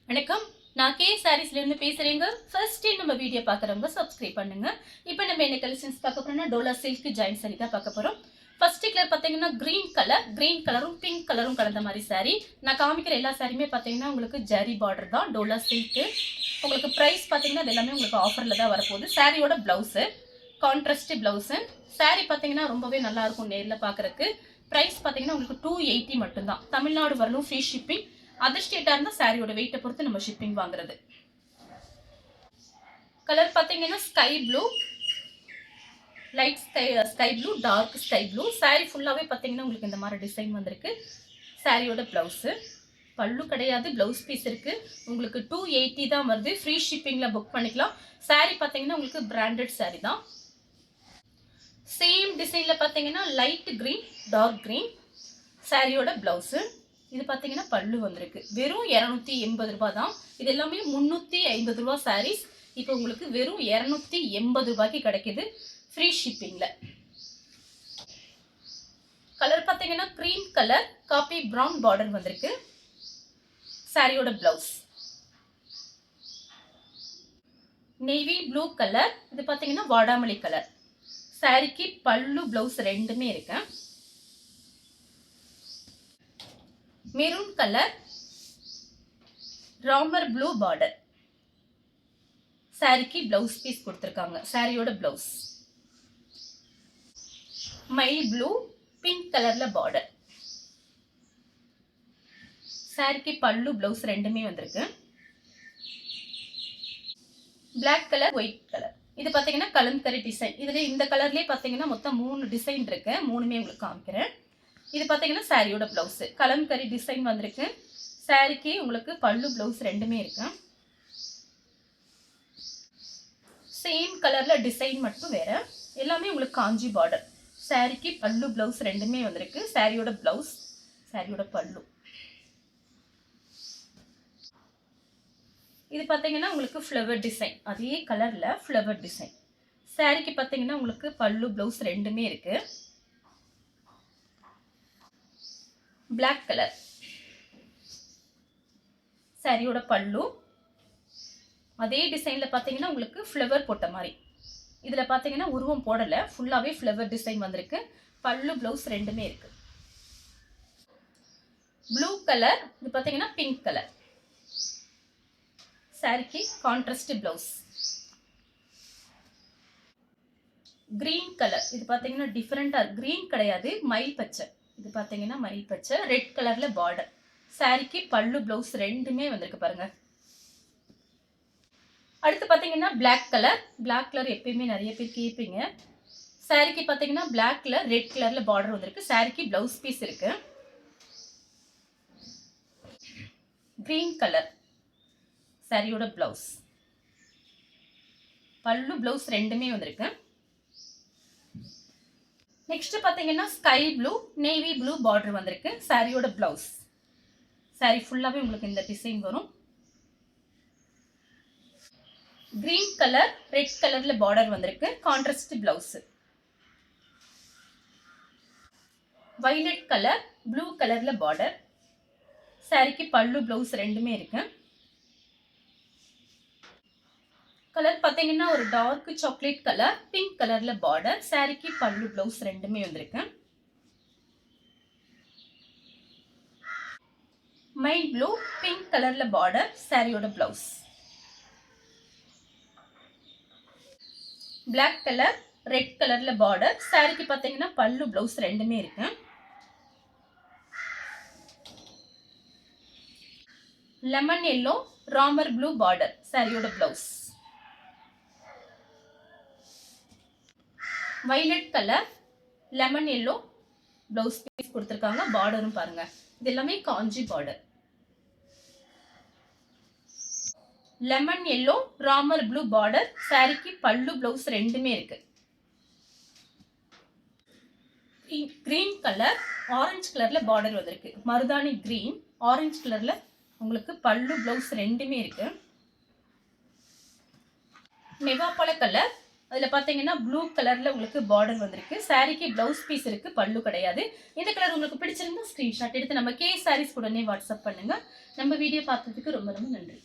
வணக்கம். நான் கே சாரீஸ்ல இருந்து பேசுறேங்க. ஃபர்ஸ்ட் டைம் நம்ம வீடியோ பார்க்குறவங்க சப்ஸ்கிரைப் பண்ணுங்க. இப்போ நம்ம என்ன கலெக்ஷன்ஸ் பார்க்க போறோம்னா டோலா சில்க் ஜாயின் saree தான் பார்க்க போறோம். ஃபர்ஸ்ட் கலர் பார்த்தீங்கன்னா கிரீன் கலரும் பிங்க் கலரும் கலந்த மாதிரி saree. நான் காமிக்கிற எல்லா சாரியுமே பார்த்தீங்கன்னா உங்களுக்கு ஜரி பார்டர் தான் டோலா சில்க். உங்களுக்கு பிரைஸ் பார்த்தீங்கன்னா இது எல்லாமே உங்களுக்கு ஆஃபர்ல தான் வரப்போகுது. சாரியோட பிளவுஸ் கான்ட்ராஸ்ட் பிளவுஸ். saree பார்த்தீங்கன்னா ரொம்பவே நல்லா இருக்கும் நேரில் பார்க்கறதுக்கு. பிரைஸ் பார்த்தீங்கன்னா உங்களுக்கு 280 மட்டும்தான். தமிழ்நாடு வரலும் ஃப்ரீ ஷிப்பிங். அதர் ஸ்டேட்டா இருந்தா சாரியோட வெயிட்டை பொறுத்து நம்ம ஷிப்பிங் வாங்குறது. கலர் பாத்தீங்கன்னா sky blue, light sky blue, dark sky blue. Sari ஃபுல்லாவே பாத்தீங்கன்னா உங்களுக்கு இந்த மாதிரி டிசைன் வந்திருக்கு. சாரியோட பிளவுஸ் பல்லு கிடையாது, பிளவுஸ் பீஸ் இருக்கு. உங்களுக்கு 280 தான் வருது. ஃப்ரீ ஷிப்பிங்ல புக் பண்ணிக்கலாம். சாரி பாத்தீங்கன்னா உங்களுக்கு பிராண்டட் சாரி தான். சேம் டிசைன்ல பாத்தீங்கன்னா லைட் கிரீன், டார்க் கிரீன். சாரியோட பிளவுஸ் இது பார்த்தீங்கன்னா பல்லு வந்திருக்கு. வெறும் 280 ரூபாய் தான். இது எல்லாமே 350 ரூபாய் சாரீஸ். இப்போ உங்களுக்கு வெறும் 280 ரூபாய்க்கு கிடைக்குது ஃப்ரீ ஷிப்பிங்ல. கலர் பார்த்தீங்கன்னா cream colour, coffee brown border வந்திருக்கு. சாரியோட பிளவுஸ் நேவி ப்ளூ கலர், இது பார்த்தீங்கன்னா வாடாமல்லி கலர். சாரிக்கு பல்லு பிளவுஸ் ரெண்டுமே இருக்கு. Maroon colour, Ramar blue border. சாரிக்கு பிளவுஸ் பீஸ் கொடுத்துருக்காங்க. சாரியோட பிளவுஸ் மயில் ப்ளூ, பிங்க் கலர்ல பார்டர். சாரிக்கு பல்லு பிளவுஸ் ரெண்டுமே வந்திருக்கு. Black colour, white colour. இது பார்த்தீங்கன்னா கலம்கரி டிசைன். இதுல இந்த கலர்லயே பார்த்தீங்கன்னா மொத்தம் 3 டிசைன் இருக்கு. 3மே உங்களுக்கு காமிக்கிறேன். இது பார்த்தீங்கன்னா சாரியோட பிளவுஸ் கலம்கரி டிசைன் வந்திருக்கு. சாரிக்கு உங்களுக்கு பல்லு பிளவுஸ் ரெண்டுமே இருக்கு. சேம் கலர்ல டிசைன் மட்டும் வேற. எல்லாமே உங்களுக்கு காஞ்சி பார்டர். சாரிக்கு பல்லு பிளவுஸ் ரெண்டுமே வந்திருக்கு. சாரியோட பிளவுஸ், சாரியோட பல்லு. இது பார்த்தீங்கன்னா உங்களுக்கு ஃப்ளவர் டிசைன். அதே கலர்ல ஃப்ளவர் டிசைன். சாரிக்கு பார்த்தீங்கன்னா உங்களுக்கு பல்லு பிளவுஸ் ரெண்டுமே இருக்கு. பிளாக் கலர் சாரியோட பல்லு. அதே டிசைன்ல பாத்தீங்கன்னா உங்களுக்கு ஃப்ளவர் போட்ட மாதிரி. இதுல பாத்தீங்கன்னா உருவம் போடல, ஃபுல்லாவே ஃப்ளவர் டிசைன் வந்திருக்கு. பல்லு பிளவுஸ் ரெண்டுமே இருக்கு. ப்ளூ கலர், இது பாத்தீங்கன்னா பிங்க் கலர். சாரிக்கு கான்ட்ராஸ்ட் பிளவுஸ். கிரீன் கலர், இது பாத்தீங்கன்னா டிஃபரெண்டா, கிரீன் கிடையாது, மயில் பச்சை. இது பாத்தீங்கன்னா மயில் பச்சை, ரெட் கலர்ல பார்டர். சாரிக்கு பல்லு பிளவுஸ் ரெண்டுமே வந்திருக்கு பாருங்க. அடுத்து பாத்தீங்கன்னா பிளாக் கலர். பிளாக் கலர் எப்பயுமே நிறைய பேர் கேட்பீங்க. சாரிக்கு பாத்தீங்கன்னா பிளாக்ல ரெட் கலர்ல பார்டர் வந்திருக்கு. சாரிக்கு பிளவுஸ் பீஸ் இருக்கு. கிரீன் கலர் சாரியோட பிளவுஸ். பல்லு பிளவுஸ் ரெண்டுமே வந்திருக்கு. நெக்ஸ்ட் பாத்தீங்கன்னா sky blue, navy blue border வந்திருக்கு. சாரியோட பிளவுஸ். சாரி ஃபுல்லாவே உங்களுக்கு இந்த டிசைன் வரும். கிரீன் கலர், ரெட் கலர்ல பார்டர் வந்திருக்கு. Contrast blouse. Violet colour, blue கலர்ல பார்டர். சாரிக்கு பல்லு பிளவுஸ் ரெண்டுமே இருக்கு. கலர் பாத்தீங்கன்னா ஒரு டார்க் சாக்லேட் கலர், பிங்க் கலர்ல பார்டர். சாரிக்கு பல்லு பிளவுஸ் ரெண்டுமே வந்திருக்கு. மயில் ப்ளூ, பிங்க் கலர்ல பார்டர். சாரியோட பிளவுஸ். பிளாக் கலர், ரெட் கலர்ல பார்டர். சாரிக்கு பாத்தீங்கன்னா பல்லு பிளவுஸ் ரெண்டுமே இருக்கு. லெமன் எல்லோ, ராமர் ப்ளூ பார்டர். சாரியோட blouse. Violet colour, lemon yellow blouse piece கொடுத்துருக்காங்க. பார்டரும் பாருங்க, இது எல்லாமே காஞ்சி பார்டர். லெமன் எல்லோ, ராமர் ப்ளூ பார்டர். சாரிக்கு பல்லு பிளவுஸ் ரெண்டுமே இருக்கு. கிரீன் கலர், ஆரஞ்சு கலர்ல பார்டர் வந்திருக்கு. மருதாணி கிரீன், ஆரஞ்சு கலர்ல உங்களுக்கு பல்லு பிளவுஸ் ரெண்டுமே இருக்கு. நெவாப்பழ கலர், அதில் பார்த்தீங்கன்னா ப்ளூ கலரில் உங்களுக்கு பார்டர் வந்திருக்கு. சாரீக்கு ப்ளவுஸ் பீஸ் இருக்குது, பல்லு கிடையாது. இந்த கலர் உங்களுக்கு பிடிச்சிருந்தா ஸ்க்ரீன்ஷாட் எடுத்து நம்ம கே சாரீஸ் உடனே வாட்ஸ்அப் பண்ணுங்கள். நம்ம வீடியோ பார்த்ததுக்கு ரொம்ப ரொம்ப நன்றி.